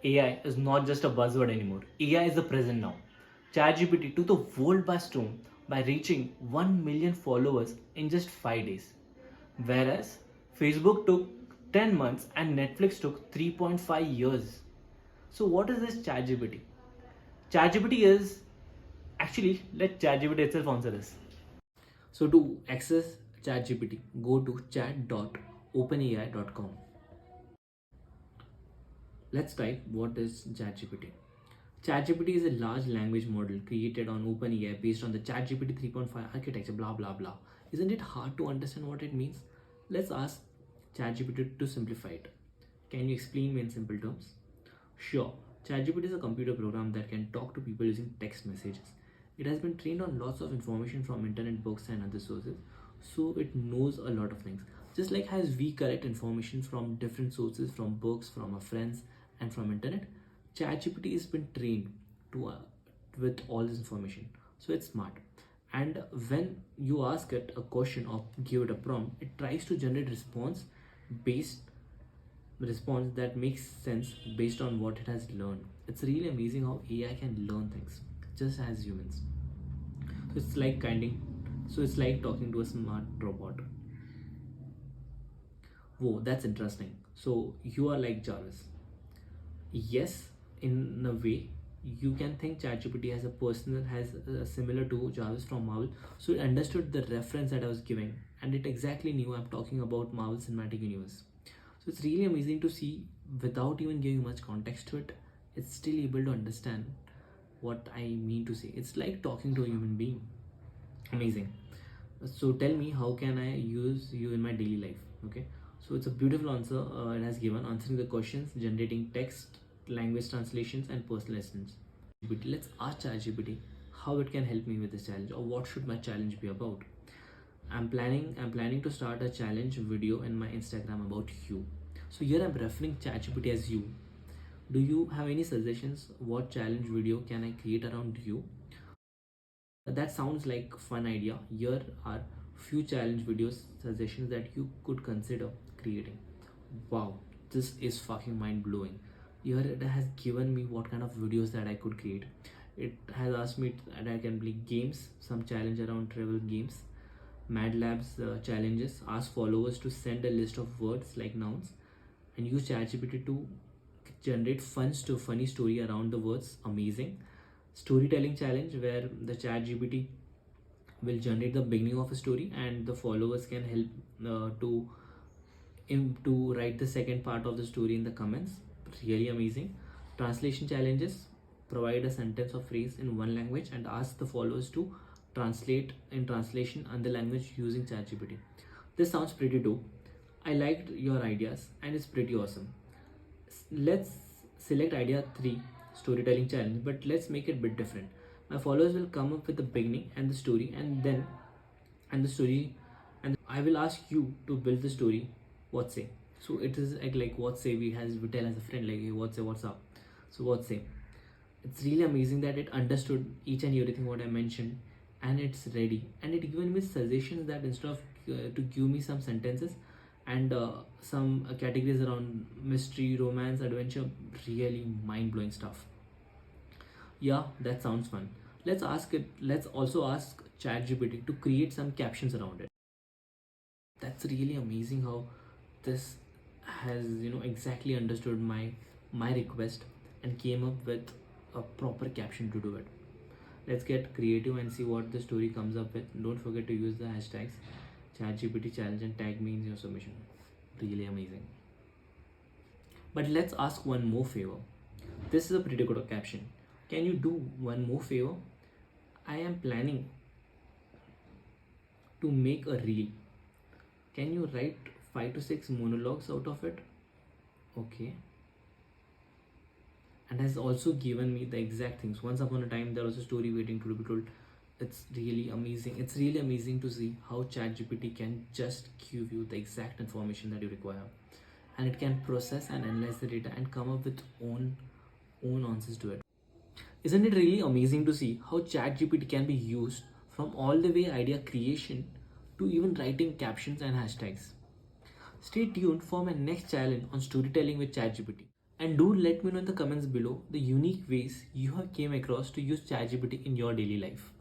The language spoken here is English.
AI is not just a buzzword anymore. AI is the present now. ChatGPT took the world by storm by reaching 1 million followers in just 5 days. Whereas Facebook took 10 months and Netflix took 3.5 years. So, what is this ChatGPT? ChatGPT is actually, let ChatGPT itself answer this. So, to access ChatGPT, go to chat.openai.com. Let's type what is ChatGPT. ChatGPT is a large language model created on OpenAI based on the ChatGPT 3.5 architecture, blah blah blah. Isn't it hard to understand what it means? Let's ask ChatGPT to simplify it. Can you explain me in simple terms? Sure. ChatGPT is a computer program that can talk to people using text messages. It has been trained on lots of information from internet, books, and other sources, so it knows a lot of things. Just like as we collect information from different sources, from books, from our friends, and from internet, ChatGPT has been trained to with all this information, so it's smart. And when you ask it a question or give it a prompt, it tries to generate based response that makes sense based on what it has learned. It's really amazing how AI can learn things just as humans. So it's like talking to a smart robot. Whoa, that's interesting. So you are like Jarvis. Yes, in a way, you can think ChatGPT has similar to Jarvis from Marvel. So it understood the reference that I was giving, and it exactly knew I'm talking about Marvel Cinematic Universe. So it's really amazing to see, without even giving much context to it, it's still able to understand what I mean to say. It's like talking to a human being. Amazing. So tell me, how can I use you in my daily life? Okay. So it's a beautiful answer it has given, answering the questions, generating text, language translations, and personal assistance. Let's ask ChatGPT how it can help me with this challenge, or what should my challenge be about. I'm planning to start a challenge video in my Instagram about you. So here I'm referring ChatGPT as you. Do you have any suggestions? What challenge video can I create around you? That sounds like a fun idea. Here are few challenge videos suggestions that you could consider creating. Wow, this is fucking mind blowing. Here it has given me what kind of videos that I could create. It has asked me that I can play games, some challenge around travel games, Mad Labs challenges, ask followers to send a list of words like nouns, and use ChatGPT to generate funny story around the words. Amazing. Storytelling challenge, where the ChatGPT will generate the beginning of a story, and the followers can help to write the second part of the story in the comments. Really amazing. Translation challenges, provide a sentence or phrase in one language and ask the followers to translate in translation and the language using ChatGPT. This sounds pretty dope. I liked your ideas and it's pretty awesome. Let's select idea 3, storytelling challenge, but let's make it a bit different. My followers will come up with the beginning and the story, and the story, and I will ask you to build the story. What say? So it is like what say we tell as a friend, like, hey, what say, what's up? So what say? It's really amazing that it understood each and everything what I mentioned, and it's ready, and it given me suggestions that instead of to give me some sentences and some categories around mystery, romance, adventure. Really mind-blowing stuff. Yeah, that sounds fun. Let's also ask ChatGPT to create some captions around it. That's really amazing how this has exactly understood my request and came up with a proper caption to do it. Let's get creative and see what the story comes up with. Don't forget to use the hashtags ChatGPT challenge and tag me in your submission. Really amazing. But let's ask one more favor. This is a pretty good caption. Can you do one more favor? I am planning to make a reel. Can you write 5 to 6 monologues out of it? Okay. And has also given me the exact things. Once upon a time, there was a story waiting to be told. It's really amazing. It's really amazing to see how ChatGPT can just give you the exact information that you require, and it can process and analyze the data and come up with own answers to it. Isn't it really amazing to see how ChatGPT can be used from all the way idea creation to even writing captions and hashtags? Stay tuned for my next challenge on storytelling with ChatGPT. And do let me know in the comments below the unique ways you have came across to use ChatGPT in your daily life.